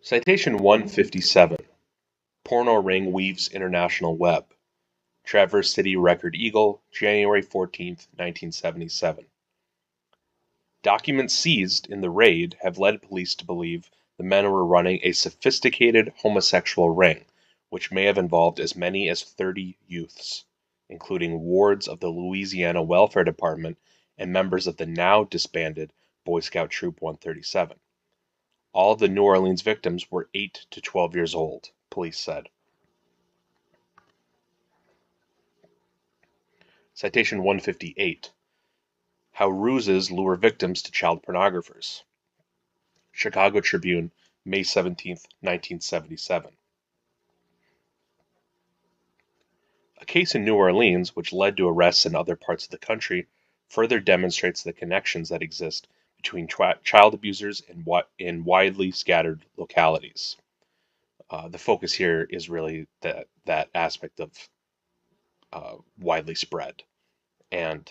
Citation 157. Porno ring weaves international web. Traverse City Record Eagle, January 14, 1977. Documents seized in the raid have led police to believe the men were running a sophisticated homosexual ring, which may have involved as many as 30 youths, including wards of the Louisiana Welfare Department and members of the now disbanded Boy Scout Troop 137. All of the New Orleans victims were 8 to 12 years old, police said. Citation 158. How ruses lure victims to child pornographers. Chicago Tribune, May 17, 1977. A case in New Orleans, which led to arrests in other parts of the country, further demonstrates the connections that exist between child abusers in widely scattered localities. The focus here is really that aspect of widely spread and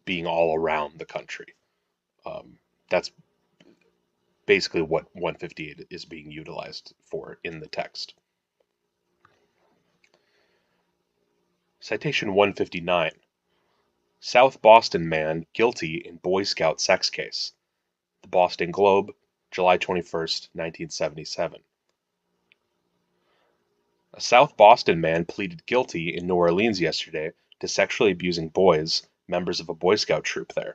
being all around the country. That's basically what 158 is being utilized for in the text. Citation 159. South Boston man guilty in Boy Scout sex case. The Boston Globe, July 21st, 1977. A South Boston man pleaded guilty in New Orleans yesterday to sexually abusing boys, members of a Boy Scout troop there.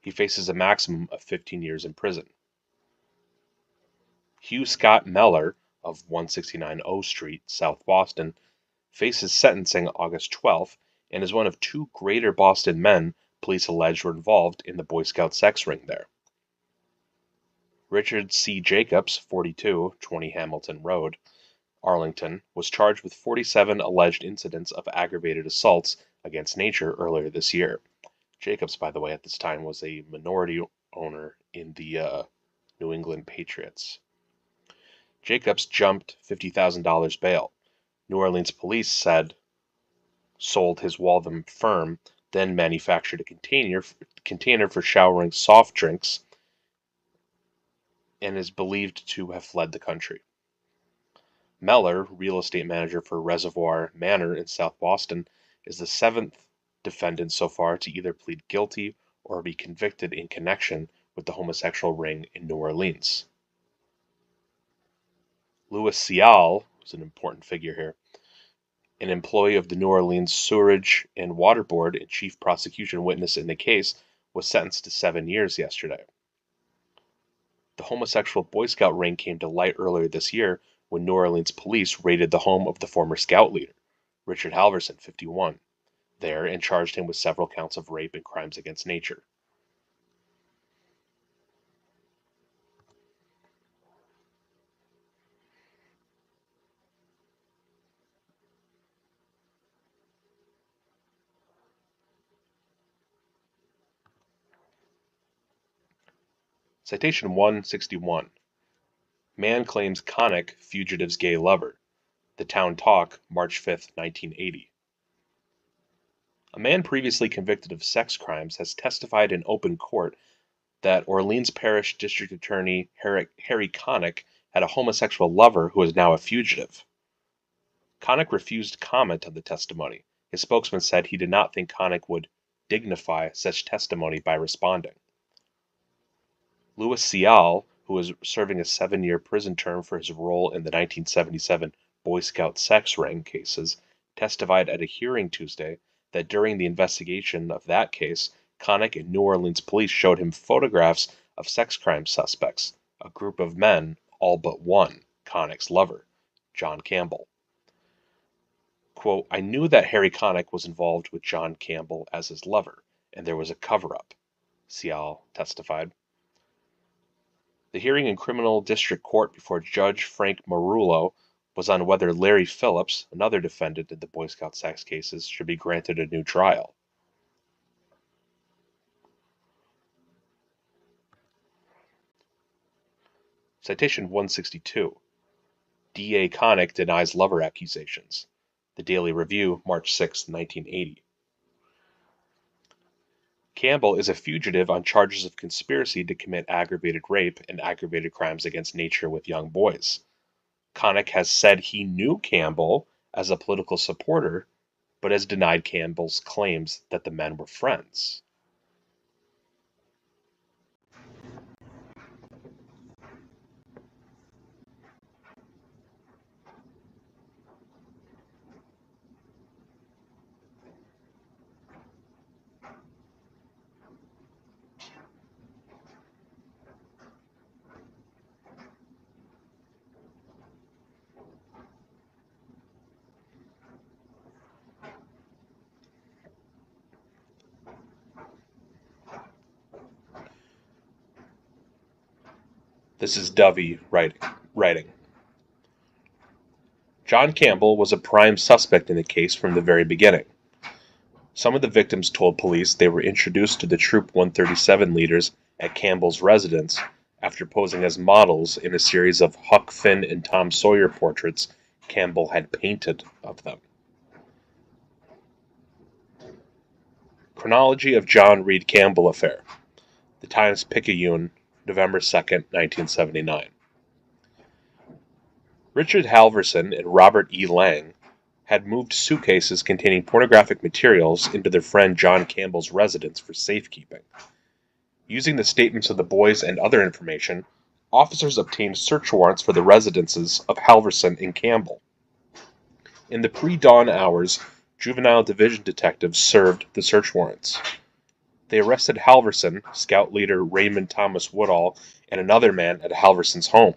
He faces a maximum of 15 years in prison. Hugh Scott Meller of 169 O Street, South Boston, faces sentencing August 12th and is one of two Greater Boston men police allege were involved in the Boy Scout sex ring there. Richard C. Jacobs, 42, 20 Hamilton Road, Arlington, was charged with 47 alleged incidents of aggravated assaults against nature earlier this year. Jacobs, by the way, at this time was a minority owner in the New England Patriots. Jacobs jumped $50,000 bail. New Orleans police said sold his Waltham firm, then manufactured a container for showering soft drinks, and is believed to have fled the country. Meller, real estate manager for Reservoir Manor in South Boston, is the seventh defendant so far to either plead guilty or be convicted in connection with the homosexual ring in New Orleans. Louis Cial, who's an important figure here, an employee of the New Orleans Sewerage and Water Board and chief prosecution witness in the case, was sentenced to 7 years yesterday. The homosexual Boy Scout ring came to light earlier this year when New Orleans police raided the home of the former Scout leader, Richard Halverson, 51, there and charged him with several counts of rape and crimes against nature. Citation 161. Man claims Connick fugitive's gay lover. The Town Talk, March 5, 1980. A man previously convicted of sex crimes has testified in open court that Orleans Parish District Attorney Harry Connick had a homosexual lover who is now a fugitive. Connick refused comment on the testimony. His spokesman said he did not think Connick would dignify such testimony by responding. Louis Cial, who is serving a 7-year prison term for his role in the 1977 Boy Scout sex ring cases, testified at a hearing Tuesday that during the investigation of that case, Connick and New Orleans police showed him photographs of sex crime suspects, a group of men, all but one, Connick's lover, John Campbell. Quote, I knew that Harry Connick was involved with John Campbell as his lover, and there was a cover-up, Cial testified. The hearing in criminal district court before Judge Frank Marullo was on whether Larry Phillips, another defendant in the Boy Scout sex cases, should be granted a new trial. Citation 162. D.A. Connick denies lover accusations. The Daily Review, March 6, 1980. Campbell is a fugitive on charges of conspiracy to commit aggravated rape and aggravated crimes against nature with young boys. Connick has said he knew Campbell as a political supporter, but has denied Campbell's claims that the men were friends. This is Dovey writing. John Campbell was a prime suspect in the case from the very beginning. Some of the victims told police they were introduced to the Troop 137 leaders at Campbell's residence after posing as models in a series of Huck Finn and Tom Sawyer portraits Campbell had painted of them. Chronology of John Reed Campbell affair. The Times-Picayune, November 2nd, 1979. Richard Halverson and Robert E. Lang had moved suitcases containing pornographic materials into their friend John Campbell's residence for safekeeping. Using the statements of the boys and other information, officers obtained search warrants for the residences of Halverson and Campbell. In the pre-dawn hours, Juvenile Division detectives served the search warrants. They arrested Halverson, scout leader Raymond Thomas Woodall, and another man at Halverson's home.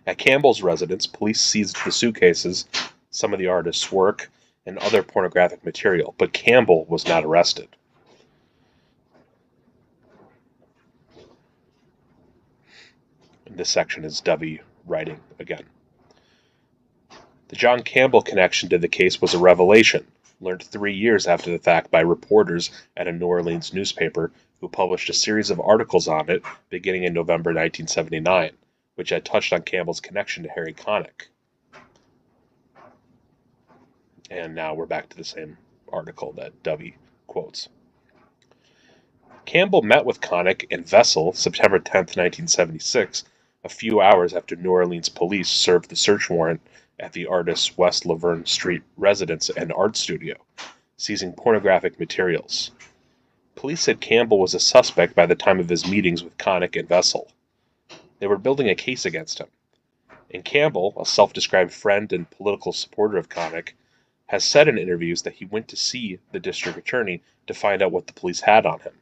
At Campbell's residence, police seized the suitcases, some of the artist's work, and other pornographic material, but Campbell was not arrested. And this section is Dovey writing again. The John Campbell connection to the case was a revelation, learned 3 years after the fact by reporters at a New Orleans newspaper who published a series of articles on it beginning in November 1979, which had touched on Campbell's connection to Harry Connick. And now we're back to the same article that Dovey quotes. Campbell met with Connick and Vessel September 10, 1976, a few hours after New Orleans police served the search warrant at the artist's West Laverne Street residence and art studio, seizing pornographic materials. Police said Campbell was a suspect by the time of his meetings with Connick and Vessel. They were building a case against him. And Campbell, a self-described friend and political supporter of Connick, has said in interviews that he went to see the district attorney to find out what the police had on him.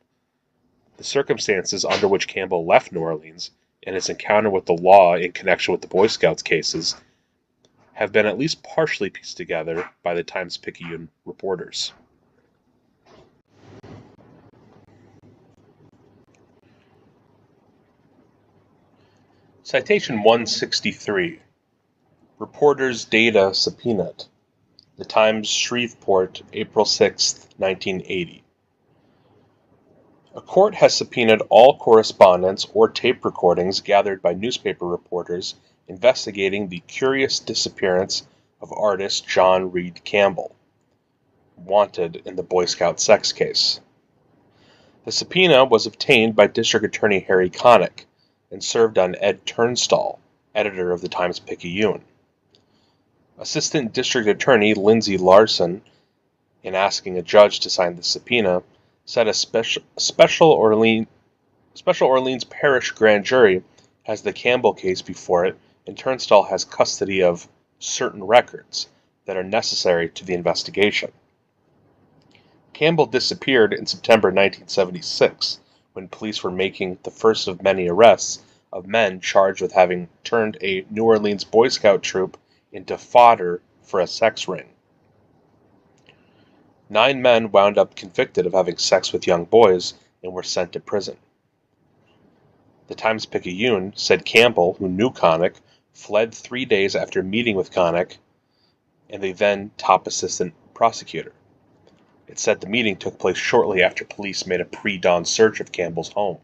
The circumstances under which Campbell left New Orleans and his encounter with the law in connection with the Boy Scouts cases have been at least partially pieced together by the Times-Picayune reporters. Citation 163. Reporters' data subpoenaed. The Times, Shreveport, April 6, 1980. A court has subpoenaed all correspondence or tape recordings gathered by newspaper reporters investigating the curious disappearance of artist John Reed Campbell, wanted in the Boy Scout sex case. The subpoena was obtained by District Attorney Harry Connick and served on Ed Turnstall, editor of the Times-Picayune. Assistant District Attorney Lindsay Larson, in asking a judge to sign the subpoena, said a Special Orleans Parish grand jury has the Campbell case before it, and Turnstall has custody of certain records that are necessary to the investigation. Campbell disappeared in September 1976 when police were making the first of many arrests of men charged with having turned a New Orleans Boy Scout troop into fodder for a sex ring. 9 men wound up convicted of having sex with young boys and were sent to prison. The Times-Picayune said Campbell, who knew Connick, fled 3 days after meeting with Connick and the then top assistant prosecutor. It said the meeting took place shortly after police made a pre-dawn search of Campbell's home.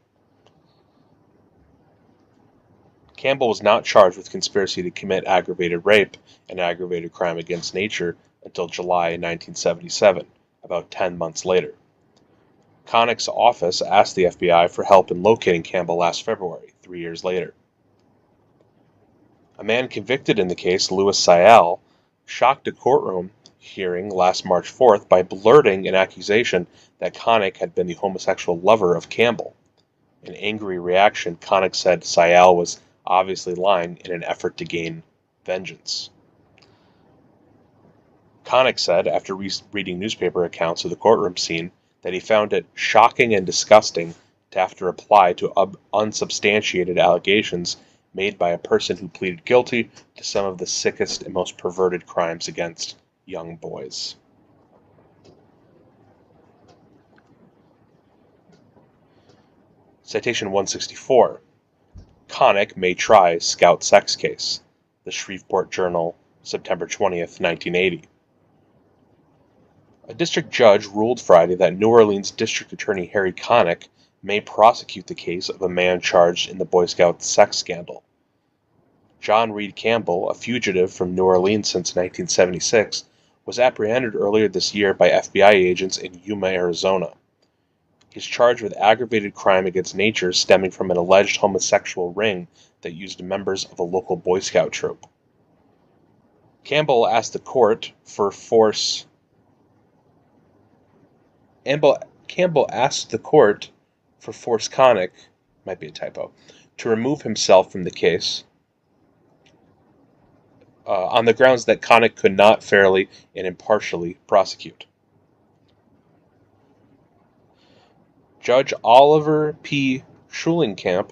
Campbell was not charged with conspiracy to commit aggravated rape and aggravated crime against nature until July 1977, about 10 months later. Connick's office asked the FBI for help in locating Campbell last February, 3 years later. A man convicted in the case, Louis Sayal, shocked a courtroom hearing last March 4th by blurting an accusation that Connick had been the homosexual lover of Campbell. In angry reaction, Connick said Sayal was obviously lying in an effort to gain vengeance. Connick said, after reading newspaper accounts of the courtroom scene, that he found it shocking and disgusting to have to reply to unsubstantiated allegations made by a person who pleaded guilty to some of the sickest and most perverted crimes against young boys. Citation 164. Connick may try Scout sex case. The Shreveport Journal, September 20th, 1980. A district judge ruled Friday that New Orleans District Attorney Harry Connick may prosecute the case of a man charged in the Boy Scout sex scandal. John Reed Campbell, a fugitive from New Orleans since 1976, was apprehended earlier this year by FBI agents in Yuma, Arizona. He's charged with aggravated crime against nature stemming from an alleged homosexual ring that used members of a local Boy Scout troop. Campbell asked the court for force. Campbell asked the court for force Connick, might be a typo, to remove himself from the case on the grounds that Connick could not fairly and impartially prosecute. Judge Oliver P. Schulenkamp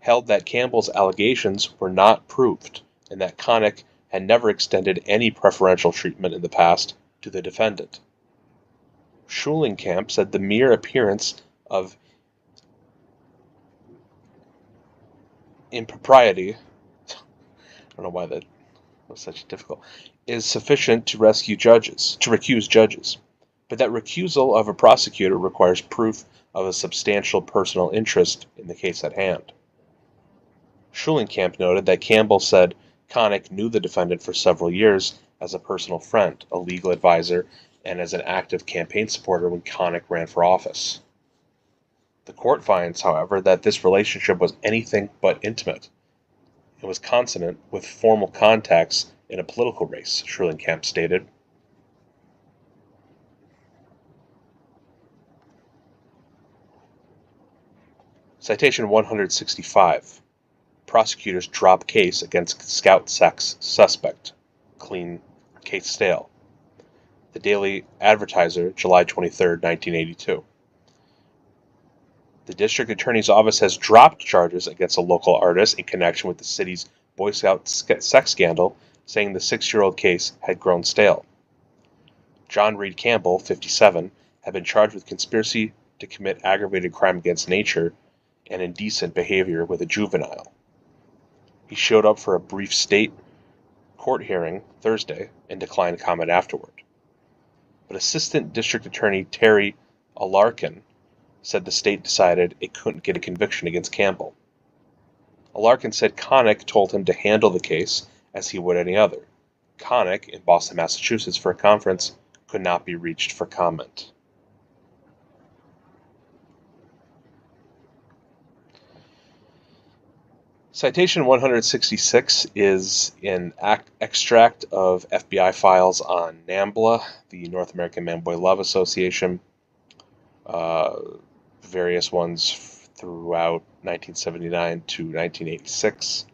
held that Campbell's allegations were not proved and that Connick had never extended any preferential treatment in the past to the defendant. Schulenkamp said the mere appearance of impropriety, I don't know why that was such difficult, is sufficient to recuse judges, but that recusal of a prosecutor requires proof of a substantial personal interest in the case at hand. Schulenkamp noted that Campbell said Connick knew the defendant for several years as a personal friend, a legal advisor, and as an active campaign supporter when Connick ran for office. The court finds, however, that this relationship was anything but intimate. It was consonant with formal contacts in a political race, Schulenkamp stated. Citation 165. Prosecutors drop case against Scout sex suspect. Clean case stale. The Daily Advertiser, July 23, 1982. The district attorney's office has dropped charges against a local artist in connection with the city's Boy Scout sex scandal, saying the 6-year-old case had grown stale. John Reed Campbell, 57, had been charged with conspiracy to commit aggravated crime against nature and indecent behavior with a juvenile. He showed up for a brief state court hearing Thursday and declined comment afterward. But Assistant District Attorney Terry Alarkin said the state decided it couldn't get a conviction against Campbell. Alarkin said Connick told him to handle the case as he would any other. Connick, in Boston, Massachusetts, for a conference, could not be reached for comment. Citation 166 is an extract of FBI files on NAMBLA, the North American Man-Boy Love Association, various ones throughout 1979 to 1986.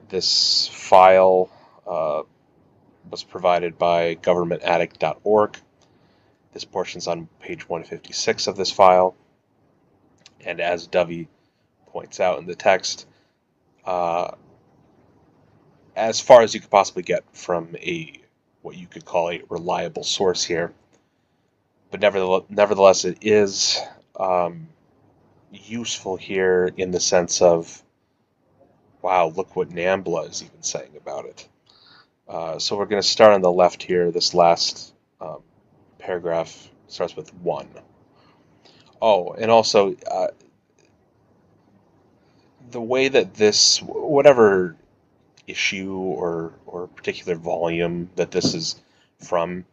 This file was provided by governmentaddict.org. This portion's on page 156 of this file. And as Dovey points out in the text, as far as you could possibly get from what you could call a reliable source here. But nevertheless, it is useful here in the sense of, wow, look what NAMBLA is even saying about it. So we're going to start on the left here. This last paragraph starts with 1. Oh, and also, the way that this, whatever issue or particular volume that this is from,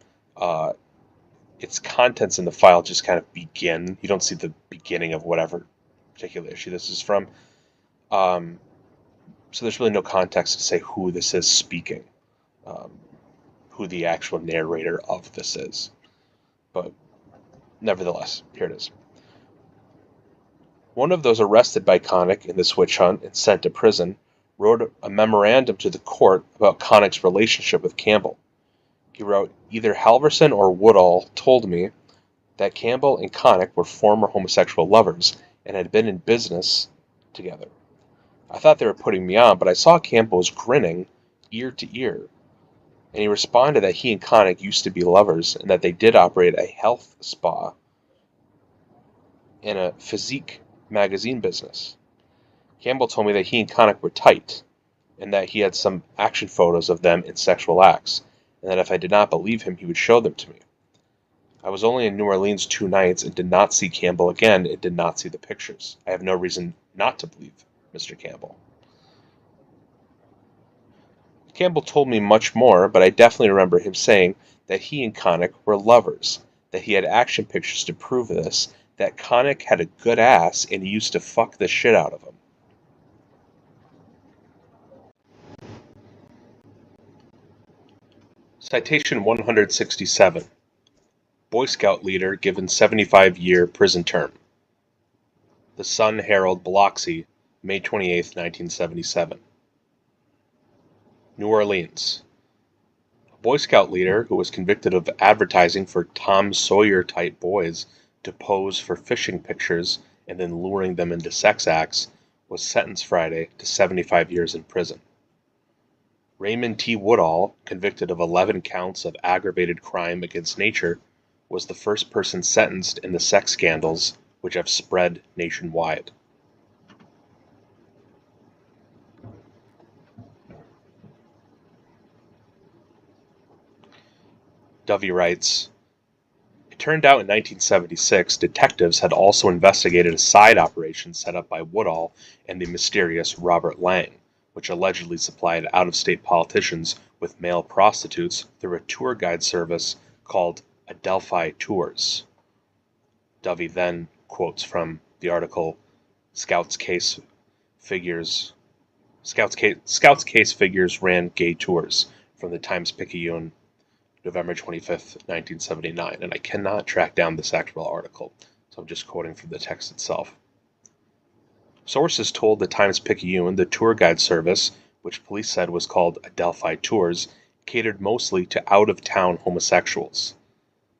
its contents in the file just kind of begin. You don't see the beginning of whatever particular issue this is from. So there's really no context to say who this is speaking, who the actual narrator of this is. But nevertheless, here it is. One of those arrested by Connick in this witch hunt and sent to prison wrote a memorandum to the court about Connick's relationship with Campbell. He wrote, "Either Halverson or Woodall told me that Campbell and Connick were former homosexual lovers and had been in business together. I thought they were putting me on, but I saw Campbell was grinning ear to ear, and he responded that he and Connick used to be lovers and that they did operate a health spa and a physique magazine business. Campbell told me that he and Connick were tight, and that he had some action photos of them in sexual acts, and that if I did not believe him, he would show them to me. I was only in New Orleans 2 nights and did not see Campbell again and did not see the pictures. I have no reason not to believe Mr. Campbell. Campbell told me much more, but I definitely remember him saying that he and Connick were lovers, that he had action pictures to prove this, that Connick had a good ass and he used to fuck the shit out of him." Citation 167. Boy Scout leader given 75-year prison term. The Sun Herald, Biloxi, May 28, 1977. New Orleans. A Boy Scout leader who was convicted of advertising for Tom Sawyer-type boys to pose for fishing pictures and then luring them into sex acts was sentenced Friday to 75 years in prison. Raymond T. Woodall, convicted of 11 counts of aggravated crime against nature, was the first person sentenced in the sex scandals which have spread nationwide. Dovey writes, "It turned out in 1976 detectives had also investigated a side operation set up by Woodall and the mysterious Robert Lang, which allegedly supplied out-of-state politicians with male prostitutes through a tour guide service called Adelphi Tours." Dovey then quotes from the article Scouts Case Figures Ran Gay Tours from the Times-Picayune, November 25th, 1979, and I cannot track down this actual article, so I'm just quoting from the text itself. Sources told the Times-Picayune the tour guide service, which police said was called Adelphi Tours, catered mostly to out-of-town homosexuals.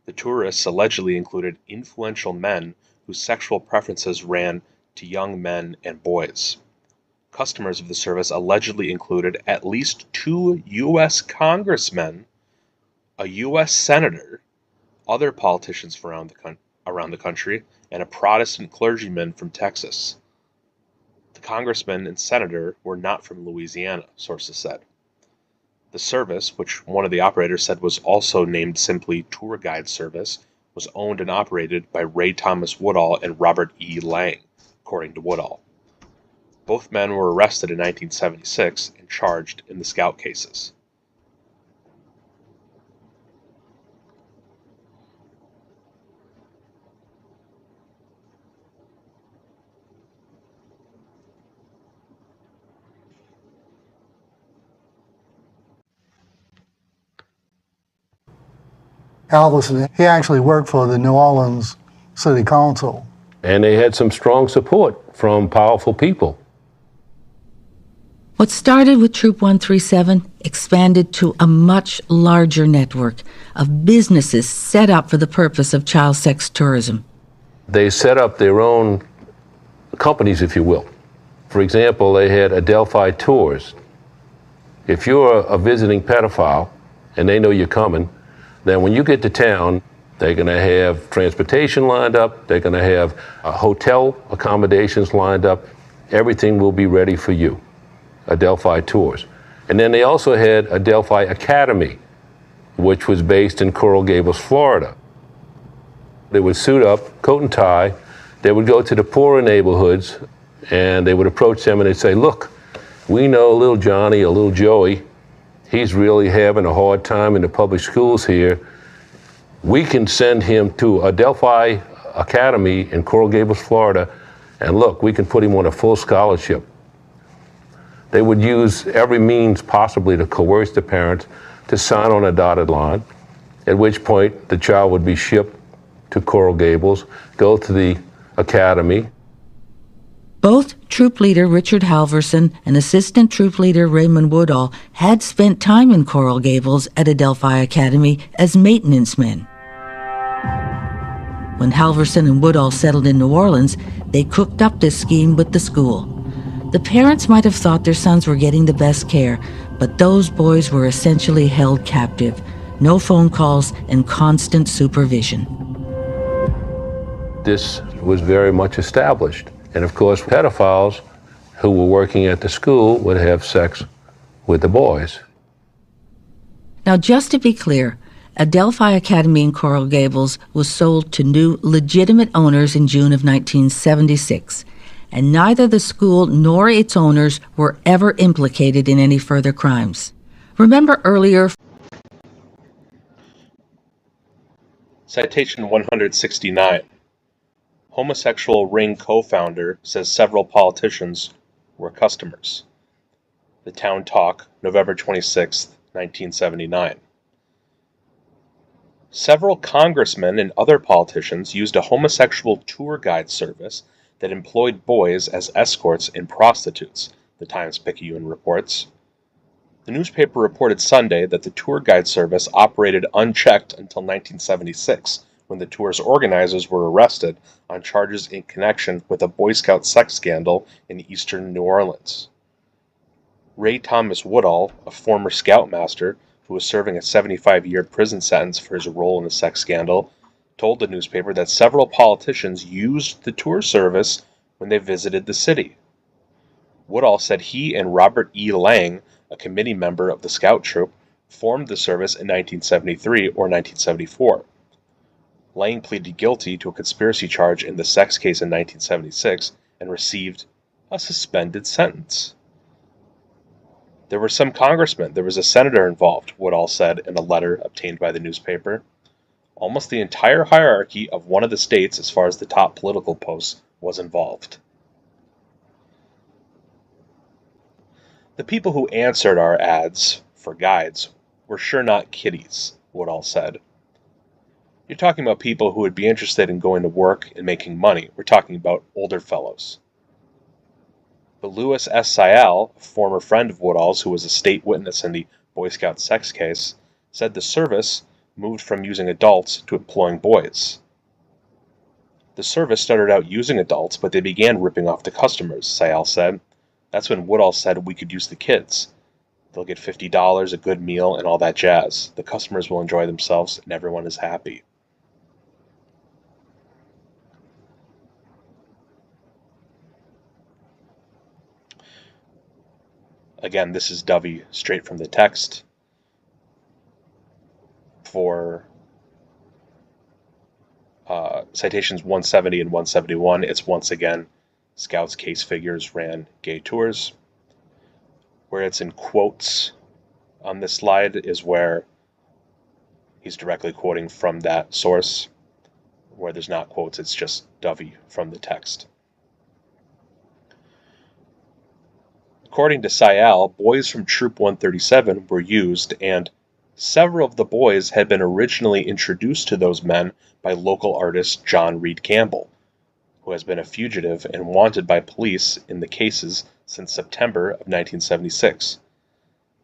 The tourists allegedly included influential men whose sexual preferences ran to young men and boys. Customers of the service allegedly included at least 2 U.S. congressmen, a U.S. senator, other politicians from around the country, and a Protestant clergyman from Texas. The congressman and senator were not from Louisiana, sources said. The service, which one of the operators said was also named simply Tour Guide Service, was owned and operated by Ray Thomas Woodall and Robert E. Lang, according to Woodall. Both men were arrested in 1976 and charged in the Scout cases. Halverson, he actually worked for the New Orleans City Council. And they had some strong support from powerful people. What started with Troop 137 expanded to a much larger network of businesses set up for the purpose of child sex tourism. They set up their own companies, if you will. For example, they had Adelphi Tours. If you're a visiting pedophile and they know you're coming, then when you get to town, they're going to have transportation lined up, they're going to have hotel accommodations lined up, everything will be ready for you, Adelphi Tours. And then they also had Adelphi Academy, which was based in Coral Gables, Florida. They would suit up, coat and tie, they would go to the poorer neighborhoods, and they would approach them and they'd say, look, we know little Johnny or little Joey, he's really having a hard time in the public schools here. We can send him to Adelphi Academy in Coral Gables, Florida, and look, we can put him on a full scholarship. They would use every means possibly to coerce the parents to sign on a dotted line, at which point the child would be shipped to Coral Gables, go to the academy. Both troop leader Richard Halverson and assistant troop leader Raymond Woodall had spent time in Coral Gables at Adelphi Academy as maintenance men. When Halverson and Woodall settled in New Orleans, they cooked up this scheme with the school. The parents might have thought their sons were getting the best care, but those boys were essentially held captive. No phone calls and constant supervision. This was very much established. And of course, pedophiles who were working at the school would have sex with the boys. Now, just to be clear, Adelphi Academy in Coral Gables was sold to new, legitimate owners in June of 1976, and neither the school nor its owners were ever implicated in any further crimes. Remember earlier... Citation 169. Homosexual ring co-founder says several politicians were customers. The Town Talk, November 26, 1979. Several congressmen and other politicians used a homosexual tour guide service that employed boys as escorts and prostitutes, the Times-Picayune reports. The newspaper reported Sunday that the tour guide service operated unchecked until 1976, when the tour's organizers were arrested on charges in connection with a Boy Scout sex scandal in eastern New Orleans. Ray Thomas Woodall, a former scoutmaster who was serving a 75-year prison sentence for his role in the sex scandal, told the newspaper that several politicians used the tour service when they visited the city. Woodall said he and Robert E. Lang, a committee member of the scout troop, formed the service in 1973 or 1974. Lang pleaded guilty to a conspiracy charge in the sex case in 1976 and received a suspended sentence. There were some congressmen, there was a senator involved, Woodall said in a letter obtained by the newspaper. Almost the entire hierarchy of one of the states, as far as the top political posts, was involved. The people who answered our ads for guides were sure not kiddies, Woodall said. You're talking about people who would be interested in going to work and making money. We're talking about older fellows. But Louis S. Sayal, a former friend of Woodall's who was a state witness in the Boy Scout sex case, said the service moved from using adults to employing boys. The service started out using adults, but they began ripping off the customers, Sayal said. That's when Woodall said we could use the kids. They'll get $50, a good meal, and all that jazz. The customers will enjoy themselves, and everyone is happy. Again, this is Dovey straight from the text. For citations 170 and 171, it's once again Scouts case figures ran gay tours. Where it's in quotes on this slide is where he's directly quoting from that source. Where there's not quotes, it's just Dovey from the text. According to Sayal, boys from Troop 137 were used, and several of the boys had been originally introduced to those men by local artist John Reed Campbell, who has been a fugitive and wanted by police in the cases since September of 1976.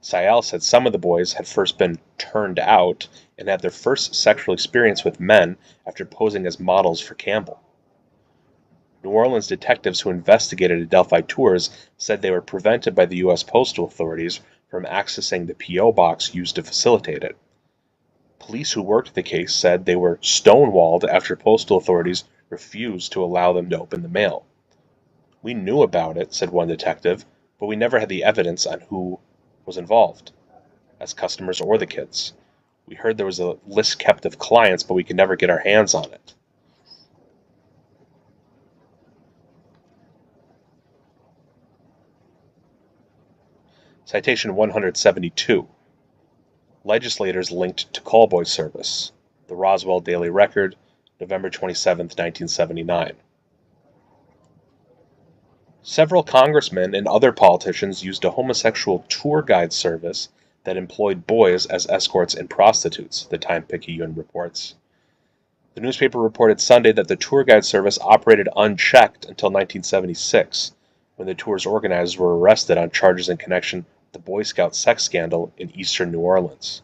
Sayal said some of the boys had first been turned out and had their first sexual experience with men after posing as models for Campbell. New Orleans detectives who investigated Adelphi tours said they were prevented by the U.S. postal authorities from accessing the P.O. box used to facilitate it. Police who worked the case said they were stonewalled after postal authorities refused to allow them to open the mail. We knew about it, said one detective, but we never had the evidence on who was involved, as customers or the kids. We heard there was a list kept of clients, but we could never get our hands on it. Citation 172. Legislators linked to callboy service. The Roswell Daily Record, November 27, 1979. Several congressmen and other politicians used a homosexual tour guide service that employed boys as escorts and prostitutes, the Time-Picayune reports. The newspaper reported Sunday that the tour guide service operated unchecked until 1976, when the tour's organizers were arrested on charges in connection with the Boy Scout sex scandal in eastern New Orleans.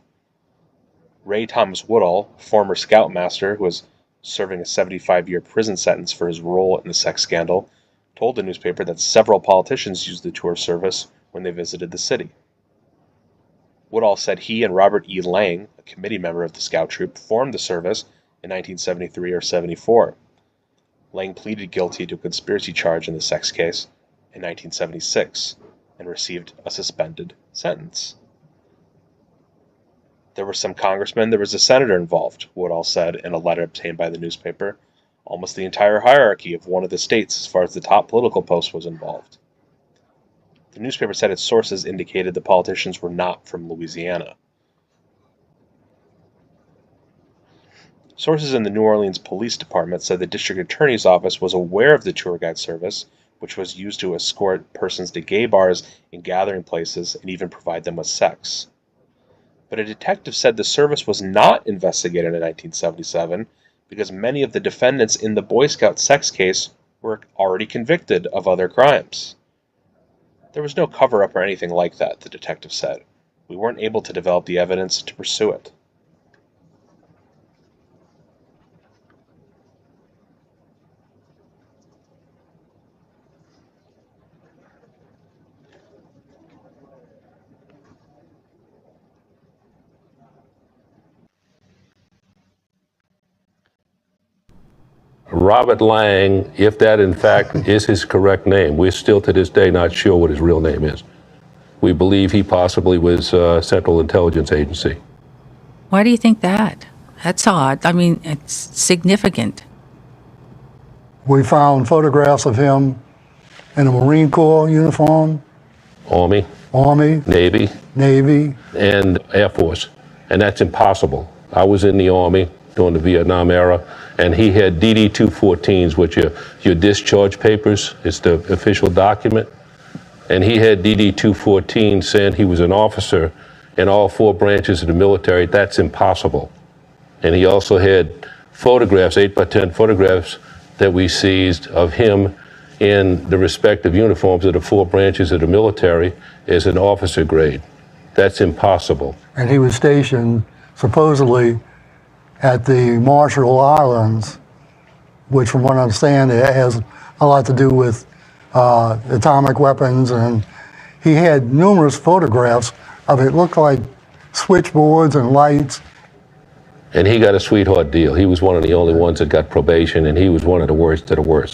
Ray Thomas Woodall, former scoutmaster who was serving a 75-year prison sentence for his role in the sex scandal, told the newspaper that several politicians used the tour service when they visited the city. Woodall said he and Robert E. Lang, a committee member of the scout troop, formed the service in 1973 or 74. Lang pleaded guilty to a conspiracy charge in the sex case in 1976 and received a suspended sentence. There were some congressmen, there was a senator involved, Woodall said in a letter obtained by the newspaper. Almost the entire hierarchy of one of the states, as far as the top political post, was involved. The newspaper said its sources indicated the politicians were not from Louisiana. Sources in the New Orleans Police Department said the district attorney's office was aware of the tour guide service, which was used to escort persons to gay bars and gathering places and even provide them with sex. But a detective said the service was not investigated in 1977 because many of the defendants in the Boy Scout sex case were already convicted of other crimes. There was no cover-up or anything like that, the detective said. We weren't able to develop the evidence to pursue it. Robert Lang, if that in fact is his correct name, we're still to this day not sure what his real name is. We believe he possibly was Central Intelligence Agency. Why do you think that? That's odd. I mean, it's significant. We found photographs of him in a Marine Corps uniform, Army, Navy, and Air Force. And that's impossible. I was in the Army during the Vietnam era, and he had DD-214s, which are your discharge papers. It's the official document. And he had DD-214 saying he was an officer in all 4 branches of the military. That's impossible. And he also had photographs, 8x10 photographs, that we seized of him in the respective uniforms of the 4 branches of the military as an officer grade. That's impossible. and he was stationed supposedly at the Marshall Islands, which from what I understand it has a lot to do with atomic weapons, and he had numerous photographs of it. Looked like switchboards and lights. And he got a sweetheart deal. He was one of the only ones that got probation, and he was one of the worst of the worst.